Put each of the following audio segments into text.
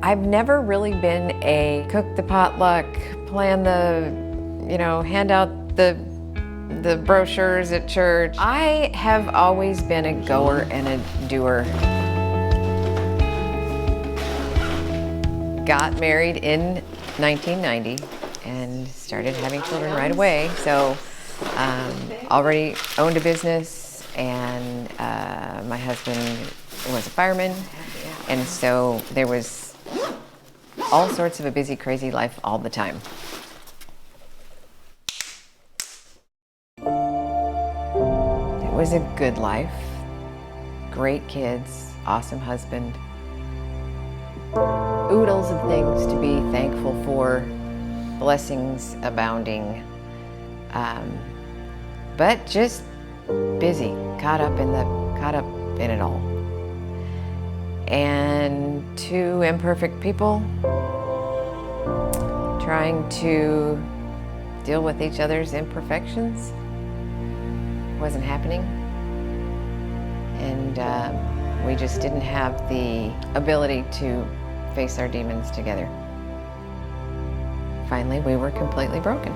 I've never really been a cook the potluck, plan the, hand out the brochures at church. I have always been a goer and a doer. Got married in 1990 and started having children right away. So already owned a business, and my husband was a fireman. And so there was all sorts of a busy, crazy life all the time. It was a good life, great kids, awesome husband, oodles of things to be thankful for, blessings abounding, but just busy, caught up in it all. And two imperfect people trying to deal with each other's imperfections wasn't happening. And we just didn't have the ability to face our demons together. Finally, we were completely broken.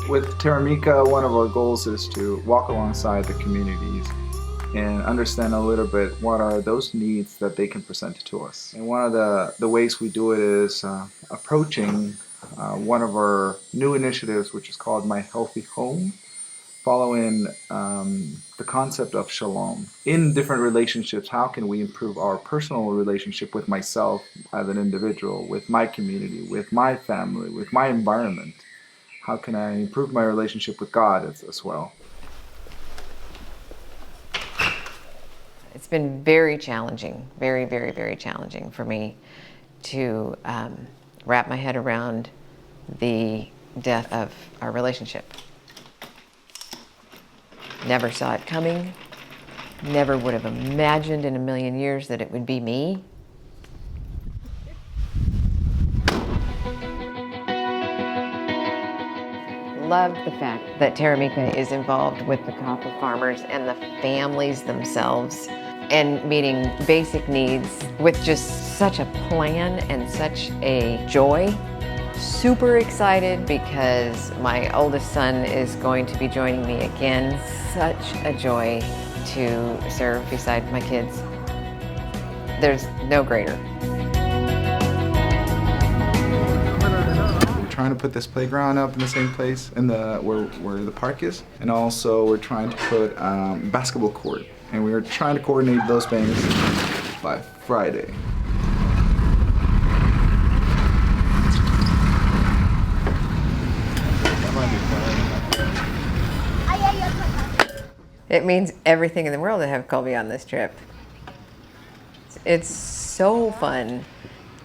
With Taramika, one of our goals is to walk alongside the communities and understand a little bit what are those needs that they can present to us. And one of the ways we do it is approaching one of our new initiatives, which is called My Healthy Home, following the concept of shalom. In different relationships, how can we improve our personal relationship with myself as an individual, with my community, with my family, with my environment? How can I improve my relationship with God as well? It's been very challenging, very, very, very challenging for me to wrap my head around the death of our relationship. Never saw it coming, never would have imagined in a million years that it would be me. Love the fact that Taramika is involved with the coffee farmers and the families themselves and meeting basic needs with just such a plan and such a joy. Super excited because my oldest son is going to be joining me again. Such a joy to serve beside my kids. There's no greater. Trying to put this playground up in the same place in where the park is, and also we're trying to put basketball court, and we are trying to coordinate those things by Friday. It means everything in the world to have Colby on this trip. It's so fun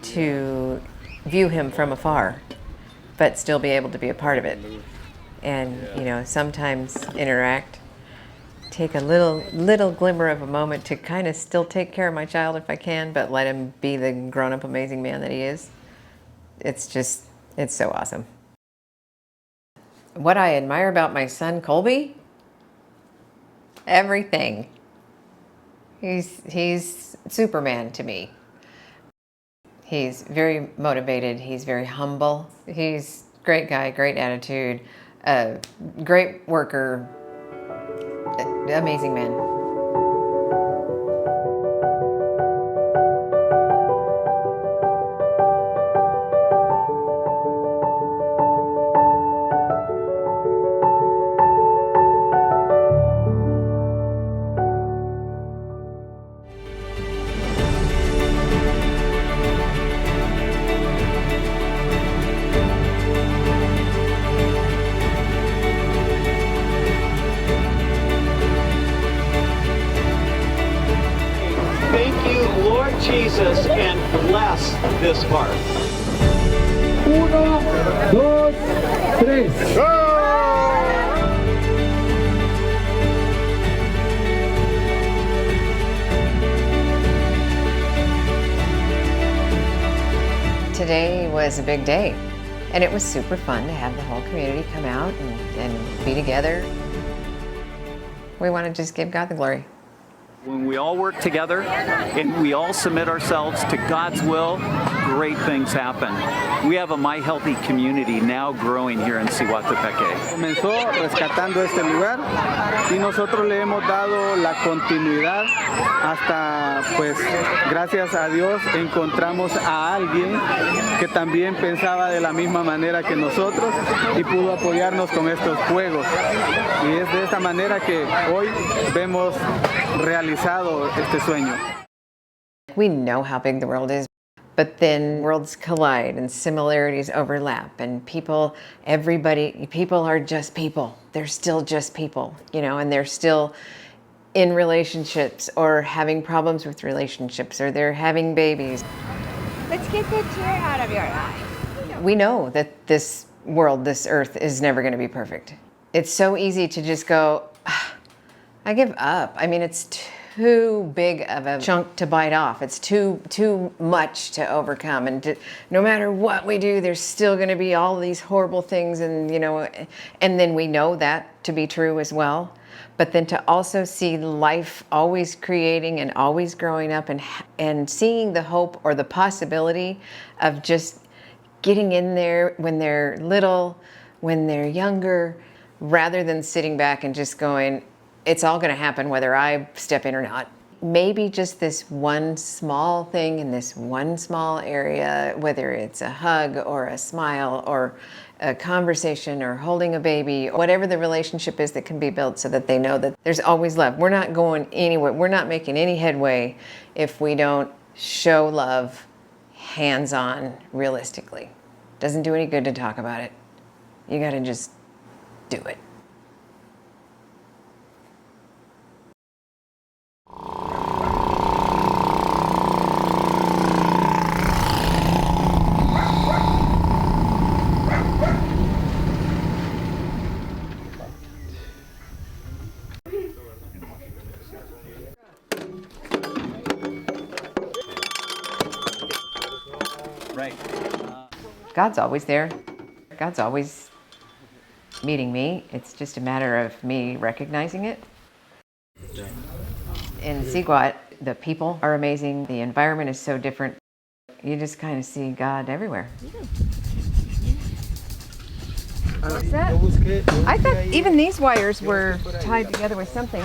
to view him from afar, but still be able to be a part of it. And, sometimes interact, take a little glimmer of a moment to kind of still take care of my child if I can, but let him be the grown-up amazing man that he is. It's so awesome. What I admire about my son, Colby? Everything. He's Superman to me. He's very motivated, he's very humble, he's a great guy, great attitude, great worker, amazing man. Jesus, and bless this park. 1, 2, 3. Go! Today was a big day. And it was super fun to have the whole community come out and be together. We want to just give God the glory. When we all work together and we all submit ourselves to God's will, great things happen. We have a My Healthy community now growing here in Cihuatepeque. Comenzó rescatando este lugar y nosotros le hemos dado la continuidad hasta, pues, gracias a Dios encontramos a alguien que también pensaba de la misma manera que nosotros y pudo apoyarnos con estos juegos. Y es de esta manera que hoy vemos realizado este sueño. We know how big the world is, but then worlds collide and similarities overlap, and people are just people. They're still just people, you know, and they're still in relationships or having problems with relationships, or they're having babies. Let's get the tear out of your eye. We know that this world, this earth, is never going to be perfect. It's so easy to just go, I give up. I mean, it's too big of a chunk to bite off. It's too much to overcome. And no matter what we do, there's still going to be all these horrible things. And, you know, and then we know that to be true as well. But then to also see life always creating and always growing up and seeing the hope or the possibility of just getting in there when they're little, when they're younger, rather than sitting back and just going, it's all going to happen whether I step in or not. Maybe just this one small thing in this one small area, whether it's a hug or a smile or a conversation or holding a baby, whatever the relationship is that can be built so that they know that there's always love. We're not going anywhere. We're not making any headway if we don't show love hands-on, realistically. Doesn't do any good to talk about it. You got to just do it. Right. God's always there. God's always meeting me. It's just a matter of me recognizing it. In Siguat, the people are amazing. The environment is so different. You just kind of see God everywhere. What's that? I thought even these wires were tied together with something.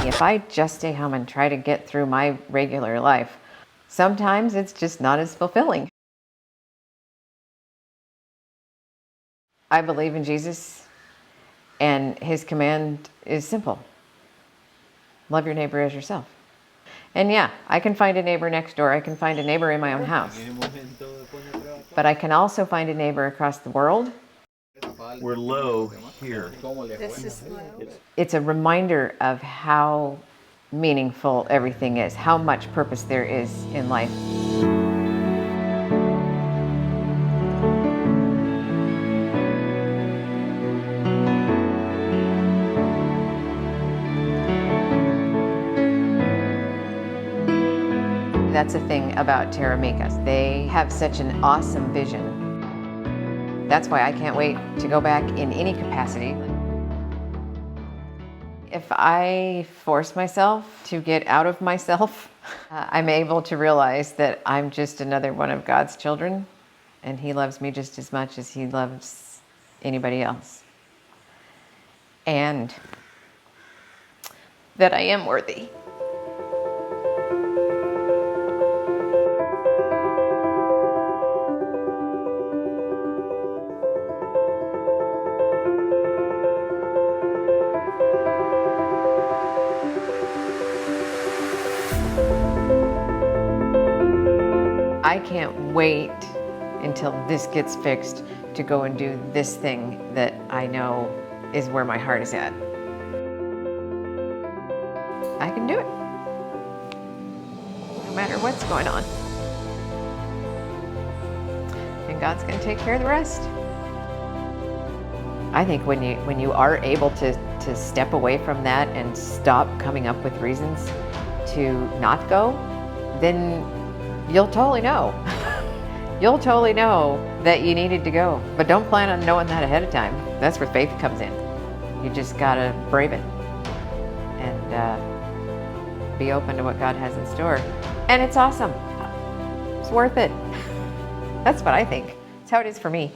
If I just stay home and try to get through my regular life, sometimes it's just not as fulfilling. I believe in Jesus, and his command is simple. Love your neighbor as yourself. And yeah, I can find a neighbor next door. I can find a neighbor in my own house. But I can also find a neighbor across the world. We're low here. This is low. It's a reminder of how meaningful everything is, how much purpose there is in life. That's the thing about Terra Micas. They have such an awesome vision. That's why I can't wait to go back in any capacity. If I force myself to get out of myself, I'm able to realize that I'm just another one of God's children, and he loves me just as much as he loves anybody else. And that I am worthy. I can't wait until this gets fixed to go and do this thing that I know is where my heart is at. I can do it, no matter what's going on. And God's going to take care of the rest. I think when you are able to step away from that and stop coming up with reasons to not go, then you'll totally know. You'll totally know that you needed to go. But don't plan on knowing that ahead of time. That's where faith comes in. You just gotta brave it and be open to what God has in store. And it's awesome. It's worth it. That's what I think. It's how it is for me.